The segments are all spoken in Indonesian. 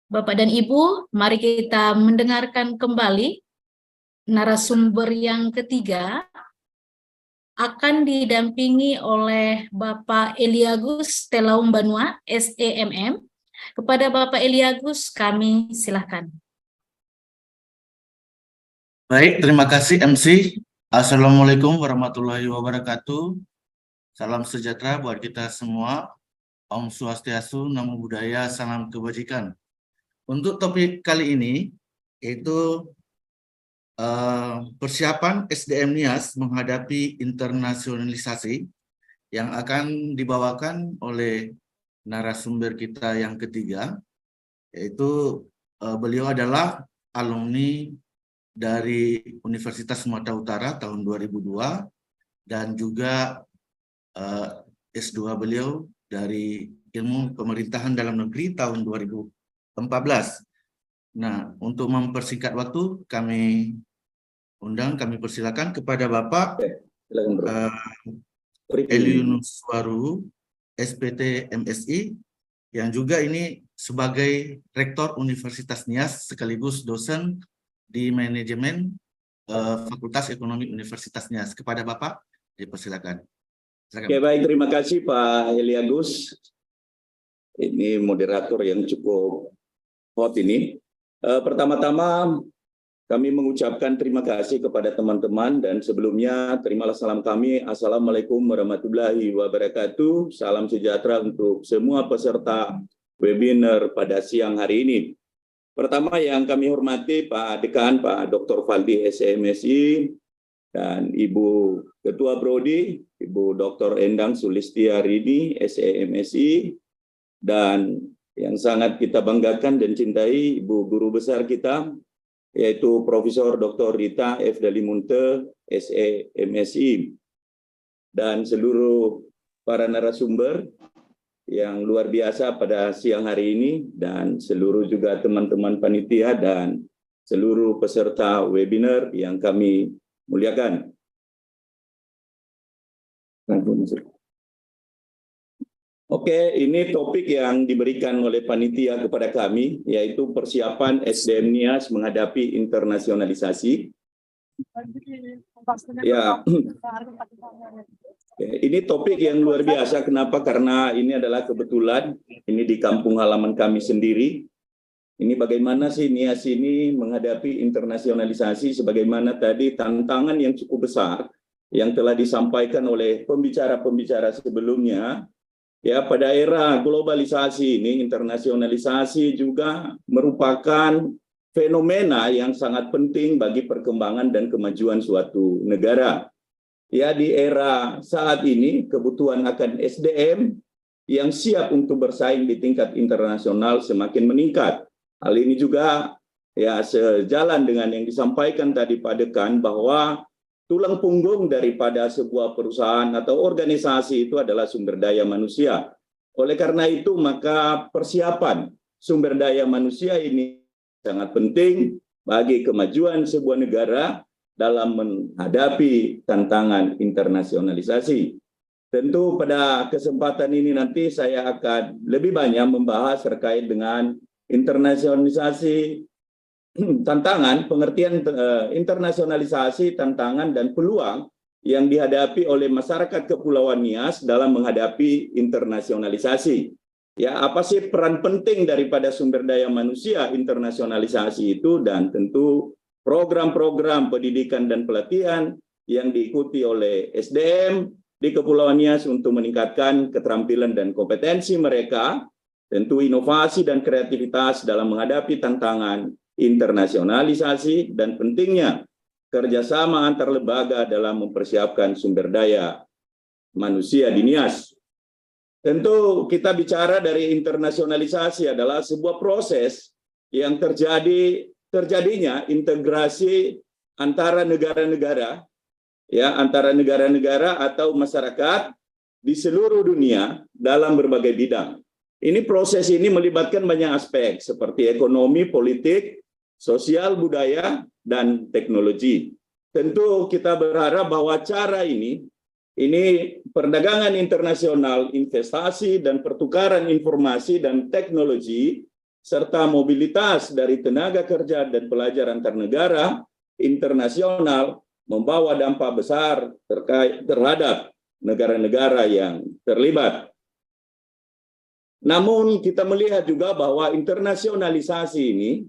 Bapak dan Ibu, mari kita mendengarkan kembali narasumber yang ketiga akan didampingi oleh Bapak Eliagus Telaum Banua, SEMM. Kepada Bapak Eliagus, kami silakan. Baik, terima kasih MC. Assalamualaikum warahmatullahi wabarakatuh. Salam sejahtera buat kita semua. Om Swastiastu, Namo Buddhaya, salam kebajikan. Untuk topik kali ini, yaitu persiapan SDM NIAS menghadapi internasionalisasi yang akan dibawakan oleh narasumber kita yang ketiga, yaitu beliau adalah alumni dari Universitas Sumatera Utara tahun 2002 dan juga S2 beliau dari Ilmu Pemerintahan Dalam Negeri tahun 2014. Nah, untuk mempersingkat waktu, kami persilakan kepada Bapak Eliunus Waru, SPT MSI, yang juga ini sebagai Rektor Universitas NIAS sekaligus dosen di manajemen Fakultas Ekonomi Universitas NIAS. Kepada Bapak, dipersilakan. Oke, baik, terima kasih Pak Eliagus. Ini moderator yang cukup hot ini. Pertama-tama kami mengucapkan terima kasih kepada teman-teman, dan sebelumnya terimalah salam kami. Assalamualaikum warahmatullahi wabarakatuh. Salam sejahtera untuk semua peserta webinar pada siang hari ini. Pertama yang kami hormati Pak Dekan, Pak Dr. Faldi SMSI, dan Ibu Ketua Prodi, Ibu Dr. Endang Sulistiarini SEMSI, dan yang sangat kita banggakan dan cintai Ibu Guru Besar kita, yaitu Profesor Dr. Rita F. Dalimunte SEMSI, dan seluruh para narasumber yang luar biasa pada siang hari ini, dan seluruh juga teman-teman panitia dan seluruh peserta webinar yang kami muliakan. Oke, ini topik yang diberikan oleh panitia kepada kami, yaitu persiapan SDM NIAS menghadapi internasionalisasi. Ya, ini topik yang luar biasa. Kenapa? Karena ini adalah kebetulan ini di kampung halaman kami sendiri. Ini bagaimana sih NIAS ini menghadapi internasionalisasi, sebagaimana tadi tantangan yang cukup besar yang telah disampaikan oleh pembicara-pembicara sebelumnya. Ya, pada era globalisasi ini, internasionalisasi juga merupakan fenomena yang sangat penting bagi perkembangan dan kemajuan suatu negara. Ya, di era saat ini kebutuhan akan SDM yang siap untuk bersaing di tingkat internasional semakin meningkat. Hal ini juga ya sejalan dengan yang disampaikan tadi Pak Dekan, bahwa tulang punggung daripada sebuah perusahaan atau organisasi itu adalah sumber daya manusia. Oleh karena itu, maka persiapan sumber daya manusia ini sangat penting bagi kemajuan sebuah negara dalam menghadapi tantangan internasionalisasi. Tentu pada kesempatan ini nanti saya akan lebih banyak membahas terkait dengan internasionalisasi, tantangan, pengertian internasionalisasi, tantangan dan peluang yang dihadapi oleh masyarakat Kepulauan Nias dalam menghadapi internasionalisasi. Ya, apa sih peran penting daripada sumber daya manusia internasionalisasi itu, dan tentu program-program pendidikan dan pelatihan yang diikuti oleh SDM di Kepulauan Nias untuk meningkatkan keterampilan dan kompetensi mereka, tentu inovasi dan kreativitas dalam menghadapi tantangan internasionalisasi, dan pentingnya kerjasama antar lembaga dalam mempersiapkan sumber daya manusia di Nias. Tentu kita bicara dari internasionalisasi adalah sebuah proses yang terjadinya integrasi antara negara-negara, ya, antara negara-negara atau masyarakat di seluruh dunia dalam berbagai bidang. Ini proses ini melibatkan banyak aspek seperti ekonomi, politik, sosial, budaya, dan teknologi. Tentu kita berharap bahwa cara ini perdagangan internasional, investasi, dan pertukaran informasi dan teknologi serta mobilitas dari tenaga kerja dan pelajar antar negara internasional membawa dampak besar terhadap negara-negara yang terlibat. Namun kita melihat juga bahwa internasionalisasi ini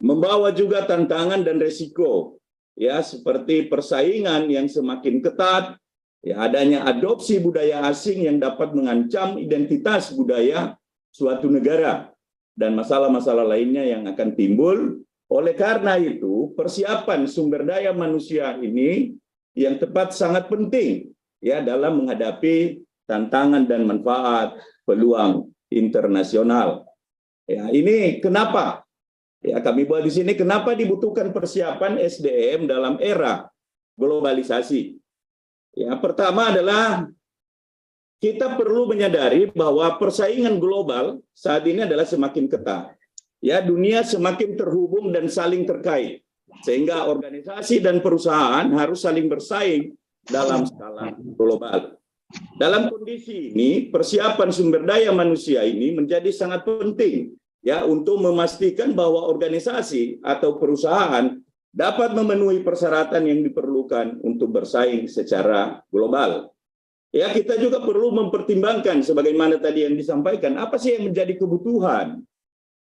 membawa juga tantangan dan resiko, ya, seperti persaingan yang semakin ketat, ya, adanya adopsi budaya asing yang dapat mengancam identitas budaya suatu negara dan masalah-masalah lainnya yang akan timbul. Oleh karena itu, persiapan sumber daya manusia ini yang tepat sangat penting, ya, dalam menghadapi tantangan dan manfaat peluang internasional. Ya, ini kenapa? Ya, kami buat di sini kenapa dibutuhkan persiapan SDM dalam era globalisasi. Ya, pertama adalah kita perlu menyadari bahwa persaingan global saat ini adalah semakin ketat. Ya, dunia semakin terhubung dan saling terkait, sehingga organisasi dan perusahaan harus saling bersaing dalam skala global. Dalam kondisi ini, persiapan sumber daya manusia ini menjadi sangat penting, ya, untuk memastikan bahwa organisasi atau perusahaan dapat memenuhi persyaratan yang diperlukan untuk bersaing secara global. Ya, kita juga perlu mempertimbangkan sebagaimana tadi yang disampaikan, apa sih yang menjadi kebutuhan,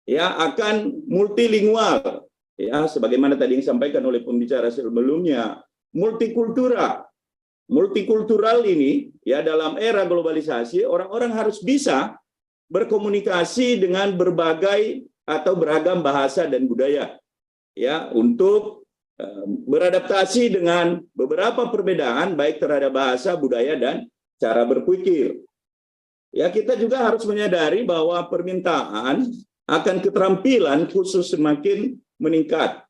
ya, akan multilingual, ya, sebagaimana tadi yang disampaikan oleh pembicara sebelumnya, multikultural ini, ya, dalam era globalisasi orang-orang harus bisa berkomunikasi dengan berbagai atau beragam bahasa dan budaya, ya, untuk beradaptasi dengan beberapa perbedaan baik terhadap bahasa, budaya, dan cara berpikir. Ya, kita juga harus menyadari bahwa permintaan akan keterampilan khusus semakin meningkat.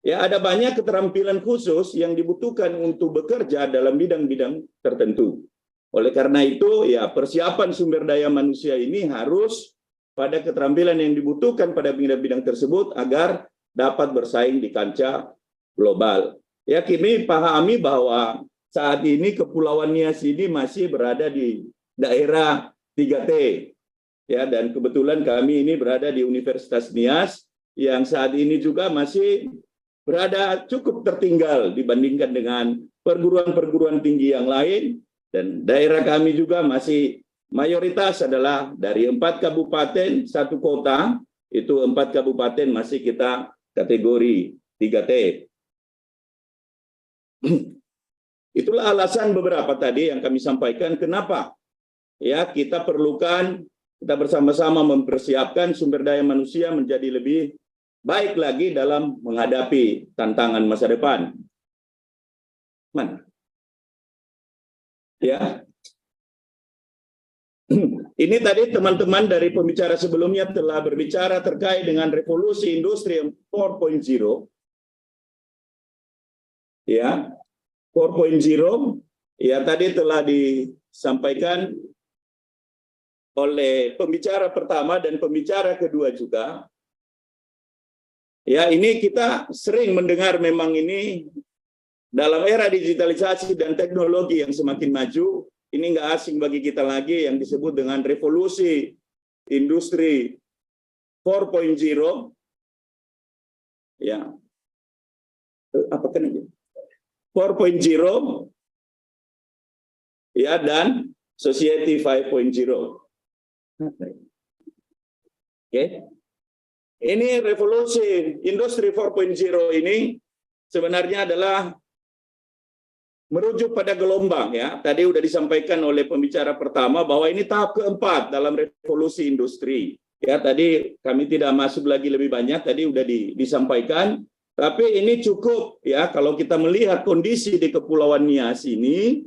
Ya, ada banyak keterampilan khusus yang dibutuhkan untuk bekerja dalam bidang-bidang tertentu. Oleh karena itu, ya, persiapan sumber daya manusia ini harus pada keterampilan yang dibutuhkan pada bidang-bidang tersebut agar dapat bersaing di kancah global. Ya, kami pahami bahwa saat ini Kepulauan Nias ini masih berada di daerah 3T. Ya, dan kebetulan kami ini berada di Universitas Nias yang saat ini juga masih berada cukup tertinggal dibandingkan dengan perguruan-perguruan tinggi yang lain, dan daerah kami juga masih mayoritas adalah dari 4 kabupaten 1 kota, itu 4 kabupaten masih kita kategori 3T. Itulah alasan beberapa tadi yang kami sampaikan kenapa, ya, kita bersama-sama mempersiapkan sumber daya manusia menjadi lebih baik lagi dalam menghadapi tantangan masa depan. Ya. Ini tadi teman-teman dari pembicara sebelumnya telah berbicara terkait dengan revolusi industri 4.0. Ya. 4.0, ya, tadi telah disampaikan oleh pembicara pertama dan pembicara kedua juga. Ya, ini kita sering mendengar memang ini dalam era digitalisasi dan teknologi yang semakin maju, ini nggak asing bagi kita lagi yang disebut dengan revolusi industri 4.0. Ya. Apa kan aja? 4.0, ya, dan Society 5.0. Oke. Ini revolusi industri 4.0 ini sebenarnya adalah merujuk pada gelombang, ya. Tadi sudah disampaikan oleh pembicara pertama bahwa ini tahap keempat dalam revolusi industri. Ya, tadi kami tidak masuk lagi lebih banyak, tadi sudah disampaikan. Tapi ini cukup, ya, kalau kita melihat kondisi di Kepulauan Nias ini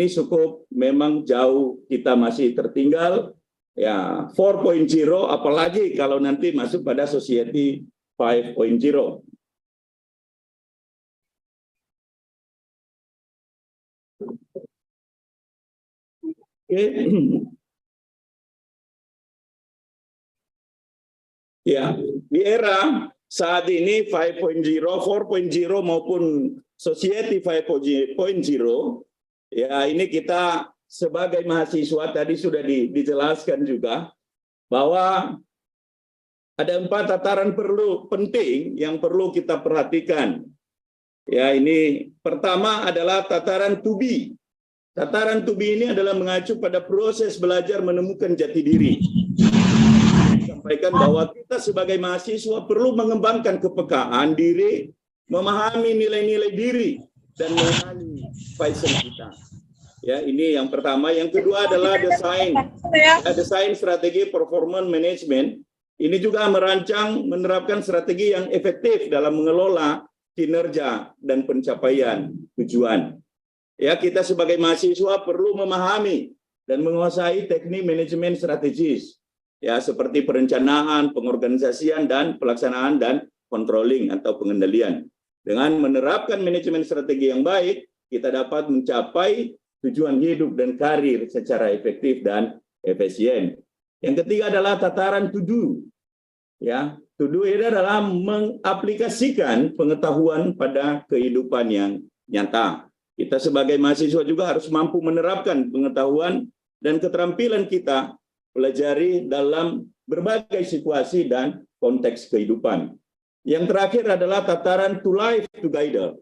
cukup memang jauh kita masih tertinggal. Ya, 4.0, apalagi kalau nanti masuk pada Society 5.0. Oke. Ya, di era saat ini 5.0, 4.0 maupun Society 5.0, ya, ini kita sebagai mahasiswa tadi sudah dijelaskan juga bahwa ada 4 tataran penting yang perlu kita perhatikan. Ya, ini pertama adalah tataran to be. Tataran to be ini adalah mengacu pada proses belajar menemukan jati diri. Sampaikan bahwa kita sebagai mahasiswa perlu mengembangkan kepekaan diri, memahami nilai-nilai diri, dan mengenali passion kita. Ya, ini yang pertama. Yang kedua adalah desain strategi performance management. Ini juga menerapkan strategi yang efektif dalam mengelola kinerja dan pencapaian tujuan. Ya, kita sebagai mahasiswa perlu memahami dan menguasai teknik manajemen strategis, ya, seperti perencanaan, pengorganisasian, dan pelaksanaan dan controlling atau pengendalian. Dengan menerapkan manajemen strategi yang baik, kita dapat mencapai tujuan hidup dan karir secara efektif dan efisien. Yang ketiga adalah tataran to do. Ya, to do ini adalah mengaplikasikan pengetahuan pada kehidupan yang nyata. Kita sebagai mahasiswa juga harus mampu menerapkan pengetahuan dan keterampilan kita pelajari dalam berbagai situasi dan konteks kehidupan. Yang terakhir adalah tataran to life together,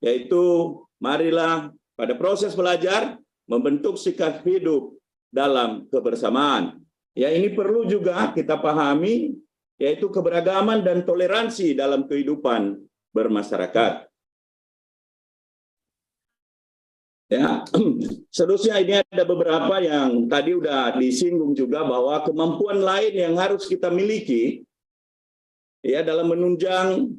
yaitu marilah pada proses belajar membentuk sikap hidup dalam kebersamaan. Ya, ini perlu juga kita pahami, yaitu keberagaman dan toleransi dalam kehidupan bermasyarakat. Ya, seterusnya ini ada beberapa yang tadi udah disinggung juga, bahwa kemampuan lain yang harus kita miliki, ya, dalam menunjang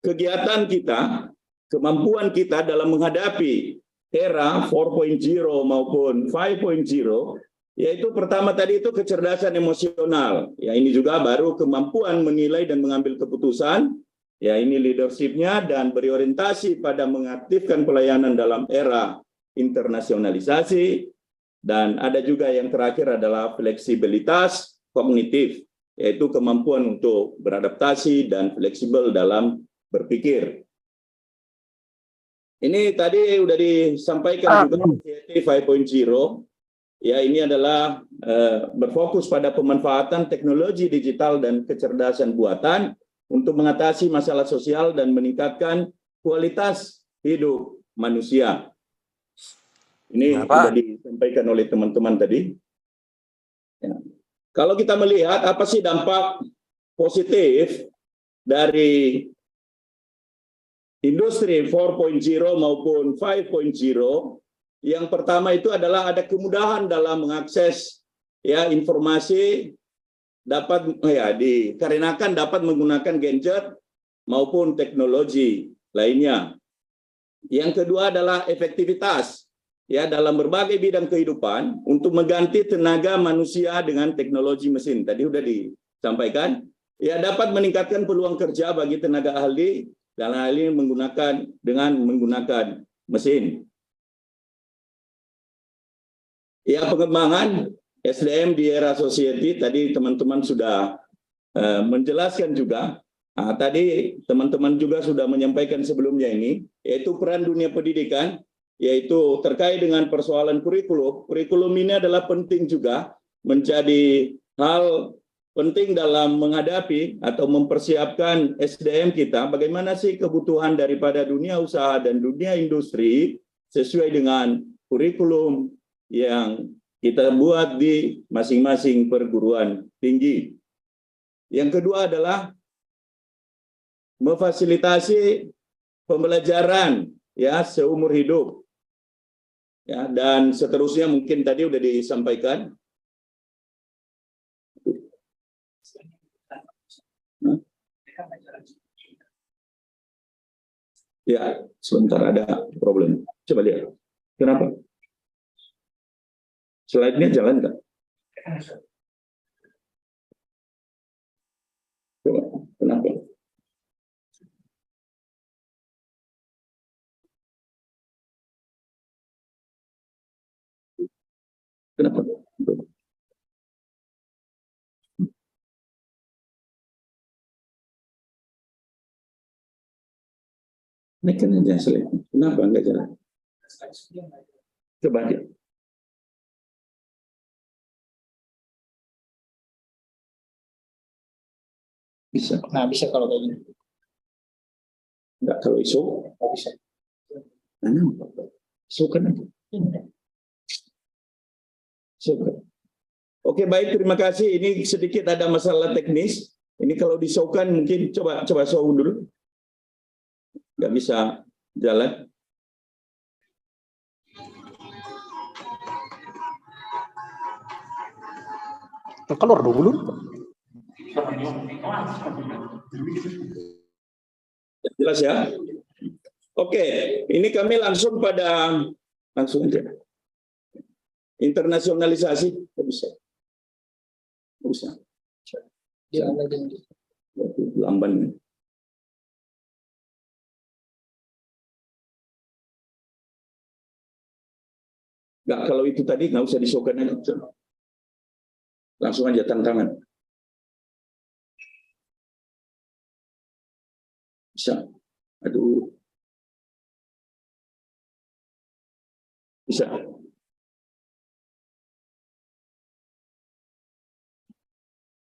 kegiatan kita, kemampuan kita dalam menghadapi era 4.0 maupun 5.0, yaitu pertama tadi itu kecerdasan emosional. Ya, ini juga baru kemampuan menilai dan mengambil keputusan. Ya, ini leadership-nya dan berorientasi pada mengaktifkan pelayanan dalam era internasionalisasi. Dan ada juga yang terakhir adalah fleksibilitas kognitif, yaitu kemampuan untuk beradaptasi dan fleksibel dalam berpikir. Ini tadi sudah disampaikan juga Society 5.0. Ya, ini adalah berfokus pada pemanfaatan teknologi digital dan kecerdasan buatan untuk mengatasi masalah sosial dan meningkatkan kualitas hidup manusia. Ini sudah disampaikan oleh teman-teman tadi. Ya. Kalau kita melihat apa sih dampak positif dari industri 4.0 maupun 5.0, yang pertama itu adalah ada kemudahan dalam mengakses, ya, informasi, dapat, ya, dikarenakan dapat menggunakan gadget maupun teknologi lainnya. Yang kedua adalah efektivitas, ya, dalam berbagai bidang kehidupan untuk mengganti tenaga manusia dengan teknologi mesin. Tadi sudah disampaikan, ya, dapat meningkatkan peluang kerja bagi tenaga ahli dan hal ini menggunakan mesin. Ya, pengembangan SDM di era society tadi teman-teman sudah menjelaskan juga. Nah, tadi teman-teman juga sudah menyampaikan sebelumnya ini, yaitu peran dunia pendidikan, yaitu terkait dengan persoalan kurikulum. Kurikulum ini adalah penting juga, menjadi hal penting dalam menghadapi atau mempersiapkan SDM kita, bagaimana sih kebutuhan daripada dunia usaha dan dunia industri sesuai dengan kurikulum yang kita buat di masing-masing perguruan tinggi. Yang kedua adalah memfasilitasi pembelajaran, ya, seumur hidup. Ya, dan seterusnya mungkin tadi sudah disampaikan. Ya, sebentar ada problem. Coba lihat. Kenapa? Slide-nya jalan nggak? Coba, kenapa? Kenapa? Ini kan aja slide. Kenapa nggak jalan? Coba aja. Bisa. Nah, bisa kalau kayak gini. Enggak kalau ISO. Nggak bisa. ISO kan. ISO kan. Oke, baik, terima kasih. Ini sedikit ada masalah teknis. Ini kalau disaukan mungkin coba show dulu. Nggak bisa jalan. Keluar dulu. Jelas ya? Oke, ini kami langsung aja. Internasionalisasi, bisa. Bisa. Lamban. Nggak, kalau itu tadi nggak usah disokan aja. Langsung aja tantangan. Bisa. Aduh. Bisa.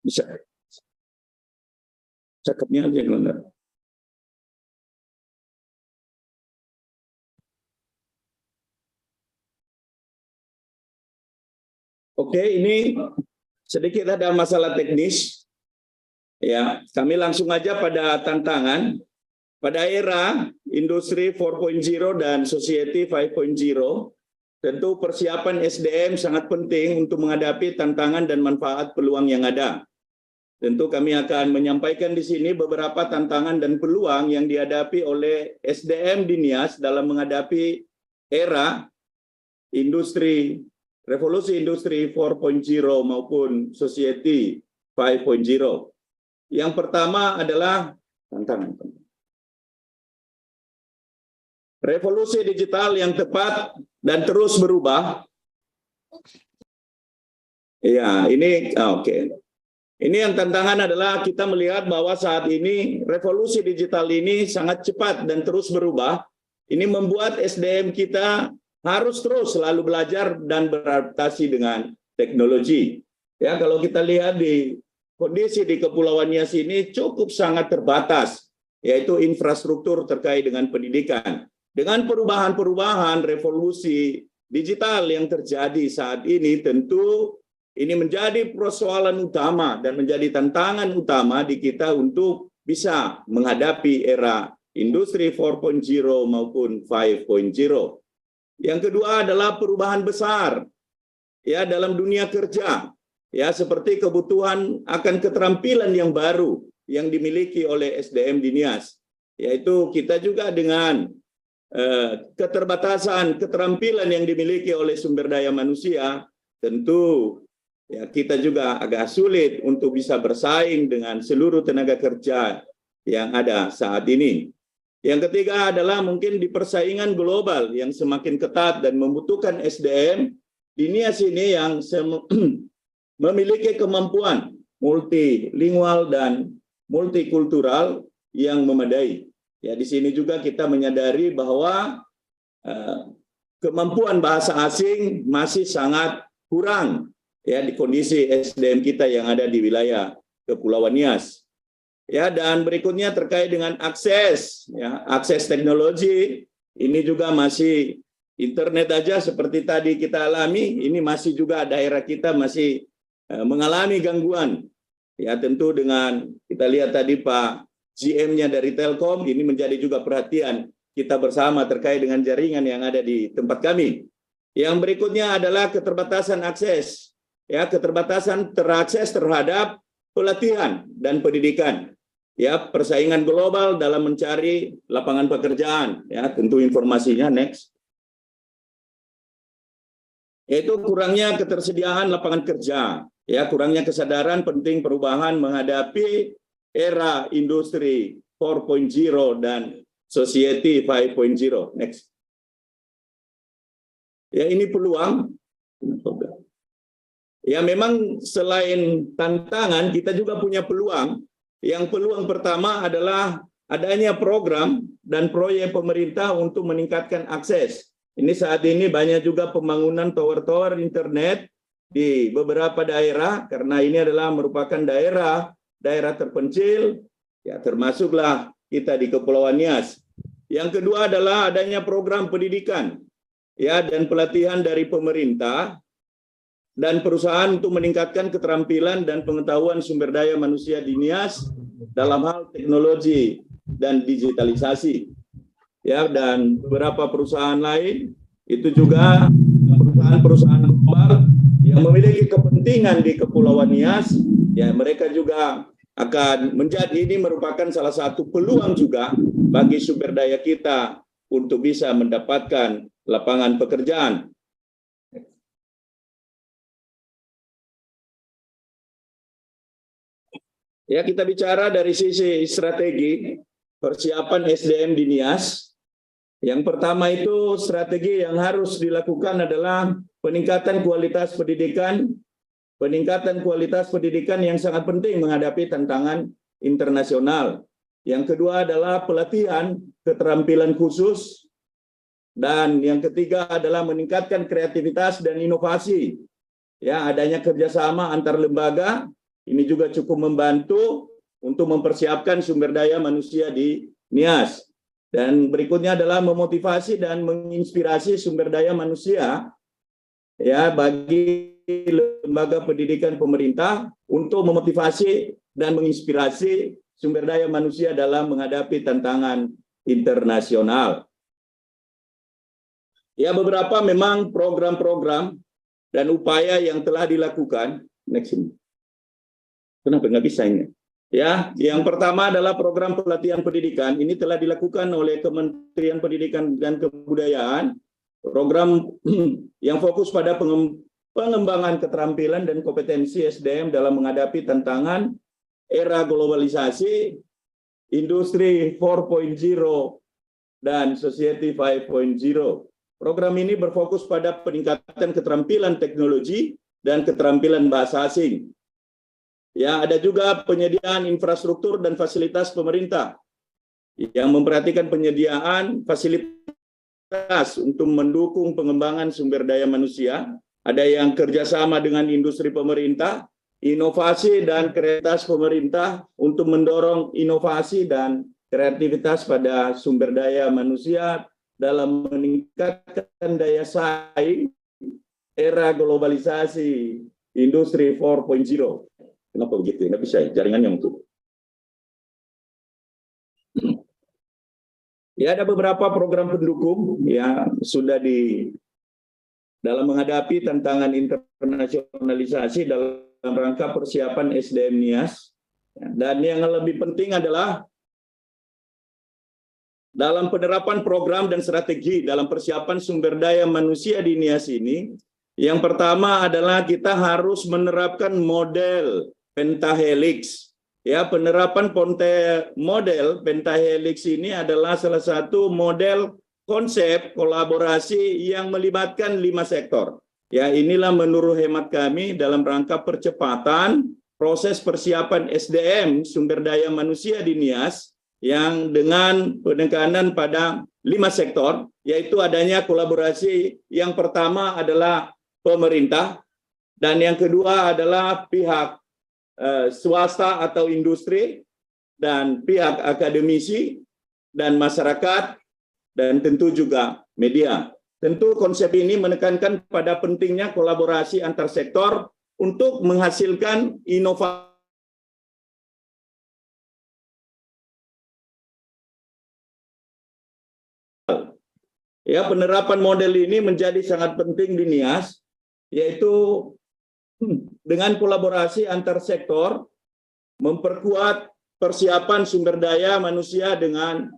Bisa. Cakepnya aja yang enggak. Oke, ini sedikit ada masalah teknis. Ya, kami langsung aja pada tantangan. Pada era industri 4.0 dan society 5.0, tentu persiapan SDM sangat penting untuk menghadapi tantangan dan manfaat peluang yang ada. Tentu kami akan menyampaikan di sini beberapa tantangan dan peluang yang dihadapi oleh SDM di NIAS dalam menghadapi era revolusi industri 4.0 maupun society 5.0. Yang pertama adalah tantangan. Revolusi digital yang tepat dan terus berubah. Ya, ini oke. Ini yang tantangan adalah kita melihat bahwa saat ini revolusi digital ini sangat cepat dan terus berubah. Ini membuat SDM kita harus terus selalu belajar dan beradaptasi dengan teknologi. Ya, kalau kita lihat di kondisi di Kepulauan Nias ini cukup sangat terbatas, yaitu infrastruktur terkait dengan pendidikan. Dengan perubahan-perubahan revolusi digital yang terjadi saat ini, tentu ini menjadi persoalan utama dan menjadi tantangan utama di kita untuk bisa menghadapi era industri 4.0 maupun 5.0. Yang kedua adalah perubahan besar ya dalam dunia kerja, ya seperti kebutuhan akan keterampilan yang baru yang dimiliki oleh SDM di NIAS, yaitu kita juga dengan keterbatasan keterampilan yang dimiliki oleh sumber daya manusia, tentu ya kita juga agak sulit untuk bisa bersaing dengan seluruh tenaga kerja yang ada saat ini. Yang ketiga adalah mungkin di persaingan global yang semakin ketat dan membutuhkan SDM di NIAS ini yang memiliki kemampuan multilingual dan multikultural yang memadai. Ya, di sini juga kita menyadari bahwa kemampuan bahasa asing masih sangat kurang ya di kondisi SDM kita yang ada di wilayah Kepulauan Nias. Ya, dan berikutnya terkait dengan akses, ya, akses teknologi ini juga masih internet aja seperti tadi kita alami, ini masih juga daerah kita masih mengalami gangguan. Ya, tentu dengan kita lihat tadi Pak GM-nya dari Telkom, ini menjadi juga perhatian kita bersama terkait dengan jaringan yang ada di tempat kami. Yang berikutnya adalah keterbatasan akses, ya keterbatasan terakses terhadap pelatihan dan pendidikan, ya persaingan global dalam mencari lapangan pekerjaan, ya tentu informasinya next. Yaitu kurangnya ketersediaan lapangan kerja, ya kurangnya kesadaran penting perubahan menghadapi era industri 4.0 dan society 5.0. Next. Ya, ini peluang. Ya, memang selain tantangan, kita juga punya peluang. Yang peluang pertama adalah adanya program dan proyek pemerintah untuk meningkatkan akses. Ini saat ini banyak juga pembangunan tower-tower internet di beberapa daerah, karena ini adalah merupakan daerah daerah terpencil, ya termasuklah kita di Kepulauan Nias. Yang kedua adalah adanya program pendidikan ya dan pelatihan dari pemerintah dan perusahaan untuk meningkatkan keterampilan dan pengetahuan sumber daya manusia di Nias dalam hal teknologi dan digitalisasi. Ya, dan beberapa perusahaan lain itu juga perusahaan-perusahaan global yang memiliki kepentingan di Kepulauan Nias, ya mereka juga akan menjadi, ini merupakan salah satu peluang juga bagi sumber daya kita untuk bisa mendapatkan lapangan pekerjaan. Ya, kita bicara dari sisi strategi persiapan SDM di Nias. Yang pertama itu strategi yang harus dilakukan adalah peningkatan kualitas pendidikan yang sangat penting menghadapi tantangan internasional. Yang kedua adalah pelatihan keterampilan khusus, dan yang ketiga adalah meningkatkan kreativitas dan inovasi. Ya, adanya kerjasama antar lembaga ini juga cukup membantu untuk mempersiapkan sumber daya manusia di Nias. Dan berikutnya adalah memotivasi dan menginspirasi sumber daya manusia ya bagi lembaga pendidikan pemerintah untuk memotivasi dan menginspirasi sumber daya manusia dalam menghadapi tantangan internasional. Ya, beberapa memang program-program dan upaya yang telah dilakukan. Next ini. Kenapa nggak bisa ini? Ya, yang pertama adalah program pelatihan pendidikan. Ini telah dilakukan oleh Kementerian Pendidikan dan Kebudayaan. Program yang fokus pada pengembangan keterampilan dan kompetensi SDM dalam menghadapi tantangan era globalisasi, industri 4.0 dan society 5.0. Program ini berfokus pada peningkatan keterampilan teknologi dan keterampilan bahasa asing. Ya, ada juga penyediaan infrastruktur dan fasilitas pemerintah yang memperhatikan penyediaan fasilitas untuk mendukung pengembangan sumber daya manusia. Ada yang kerjasama dengan industri pemerintah, inovasi dan kreativitas pemerintah untuk mendorong inovasi dan kreativitas pada sumber daya manusia dalam meningkatkan daya saing era globalisasi industri 4.0. Kenapa begitu? Nggak bisa, jaringannya untuk. Ya, ada beberapa program pendukung yang sudah dalam menghadapi tantangan internasionalisasi dalam rangka persiapan SDM Nias. Dan yang lebih penting adalah dalam penerapan program dan strategi dalam persiapan sumber daya manusia di Nias ini, yang pertama adalah kita harus menerapkan model pentahelix. Ya, penerapan model pentahelix ini adalah salah satu model konsep kolaborasi yang melibatkan 5 sektor. Ya, inilah menurut hemat kami dalam rangka percepatan proses persiapan SDM sumber daya manusia di Nias yang dengan penekanan pada 5 sektor, yaitu adanya kolaborasi. Yang pertama adalah pemerintah, dan yang kedua adalah pihak swasta atau industri, dan pihak akademisi dan masyarakat, dan tentu juga media. Tentu konsep ini menekankan pada pentingnya kolaborasi antar sektor untuk menghasilkan inovasi. Ya, penerapan model ini menjadi sangat penting di Nias, yaitu dengan kolaborasi antar sektor, memperkuat persiapan sumber daya manusia dengan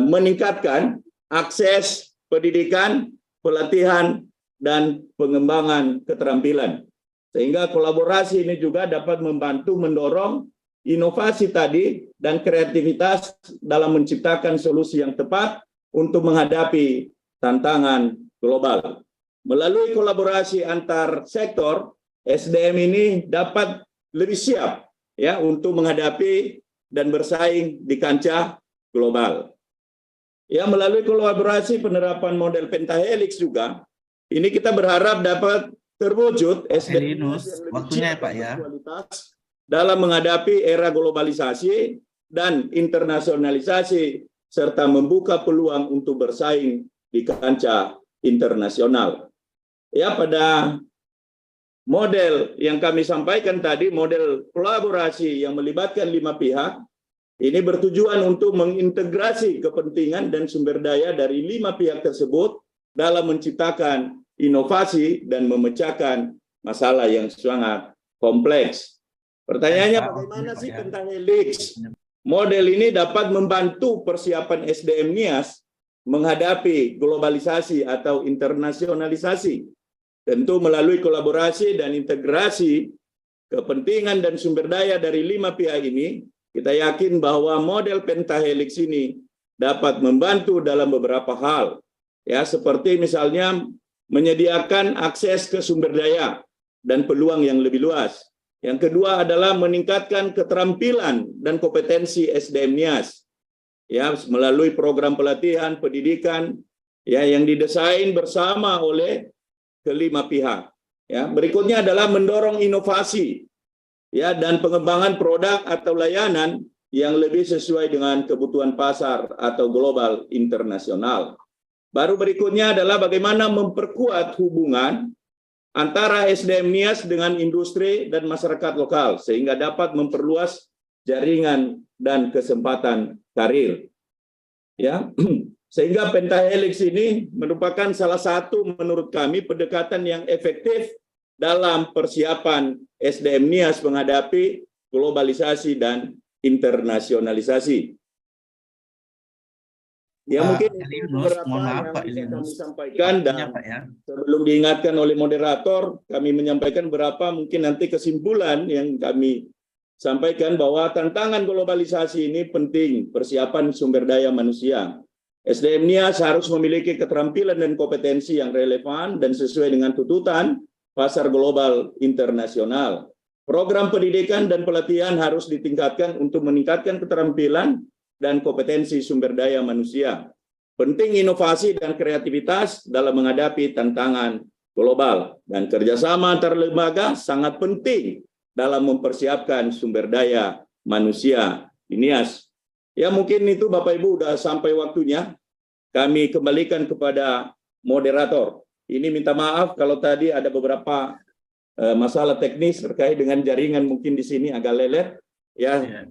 meningkatkan akses pendidikan, pelatihan, dan pengembangan keterampilan. Sehingga kolaborasi ini juga dapat membantu mendorong inovasi tadi dan kreativitas dalam menciptakan solusi yang tepat untuk menghadapi tantangan global. Melalui kolaborasi antar sektor, SDM ini dapat lebih siap ya untuk menghadapi dan bersaing di kancah global. Ya, melalui kolaborasi penerapan model pentahelix juga, ini kita berharap dapat terwujud SDM Waktunya ya Pak ya. kualitas dalam menghadapi era globalisasi dan internasionalisasi serta membuka peluang untuk bersaing di kancah internasional. Ya, pada model yang kami sampaikan tadi, model kolaborasi yang melibatkan 5 pihak, ini bertujuan untuk mengintegrasi kepentingan dan sumber daya dari 5 pihak tersebut dalam menciptakan inovasi dan memecahkan masalah yang sangat kompleks. Pertanyaannya, bagaimana sih Pentahelix? Model ini dapat membantu persiapan SDM NIAS menghadapi globalisasi atau internasionalisasi. Tentu melalui kolaborasi dan integrasi kepentingan dan sumber daya dari 5 pihak ini, kita yakin bahwa model Pentahelix ini dapat membantu dalam beberapa hal. Ya, seperti misalnya menyediakan akses ke sumber daya dan peluang yang lebih luas. Yang kedua adalah meningkatkan keterampilan dan kompetensi SDM NIAS, ya, melalui program pelatihan pendidikan ya yang didesain bersama oleh kelima pihak. Ya, berikutnya adalah mendorong inovasi ya dan pengembangan produk atau layanan yang lebih sesuai dengan kebutuhan pasar atau global internasional. Baru berikutnya adalah bagaimana memperkuat hubungan antara SDM NIAS dengan industri dan masyarakat lokal sehingga dapat memperluas jaringan dan kesempatan karir. Ya, sehingga Pentahelix ini merupakan salah satu menurut kami pendekatan yang efektif dalam persiapan SDM NIAS menghadapi globalisasi dan internasionalisasi. Ya, mungkin beberapa yang bisa kami sampaikan, dan sebelum diingatkan oleh moderator, kami menyampaikan beberapa mungkin nanti kesimpulan yang kami sampaikan bahwa tantangan globalisasi ini penting persiapan sumber daya manusia. SDM NIAS harus memiliki keterampilan dan kompetensi yang relevan dan sesuai dengan tuntutan pasar global internasional. Program pendidikan dan pelatihan harus ditingkatkan untuk meningkatkan keterampilan dan kompetensi sumber daya manusia. Penting inovasi dan kreativitas dalam menghadapi tantangan global, dan kerjasama antar lembaga sangat penting dalam mempersiapkan sumber daya manusia di NIAS. Ya, mungkin itu Bapak Ibu sudah sampai waktunya kami kembalikan kepada moderator. Ini minta maaf kalau tadi ada beberapa masalah teknis terkait dengan jaringan, mungkin di sini agak lelet. Ya,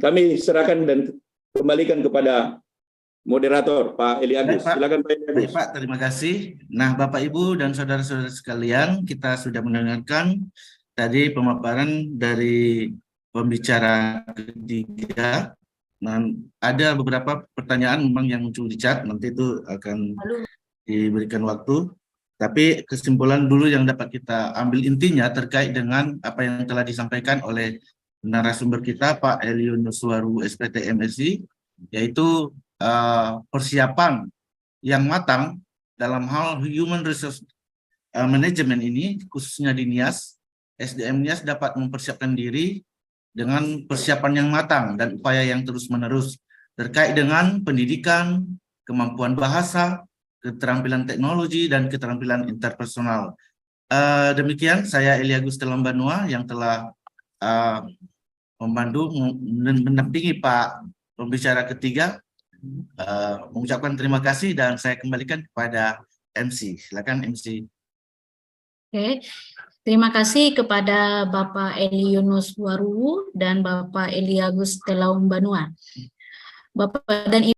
kami serahkan dan kembalikan kepada moderator Pak Eli Agus. Silakan Pak Eli Agus. Baik, Pak, terima kasih. Nah, Bapak Ibu dan saudara-saudara sekalian, kita sudah mendengarkan tadi pemaparan dari pembicara ketiga. Nah, ada beberapa pertanyaan memang yang muncul di chat, nanti itu akan diberikan waktu. Tapi kesimpulan dulu yang dapat kita ambil intinya terkait dengan apa yang telah disampaikan oleh narasumber kita Pak Eli Yunuswaru SPT MSI, yaitu persiapan yang matang dalam hal human resource management ini, khususnya di NIAS. SDM NIAS dapat mempersiapkan diri dengan persiapan yang matang dan upaya yang terus-menerus terkait dengan pendidikan, kemampuan bahasa, keterampilan teknologi, dan keterampilan interpersonal. Demikian, saya Eli Agus Telambanua yang telah membantu mendampingi Pak pembicara ketiga, mengucapkan terima kasih dan saya kembalikan kepada MC. Silakan MC. Oke, terima kasih kepada Bapak Eli Yunuswaru dan Bapak Eli Agus Telambanua. Bapak dan Ibu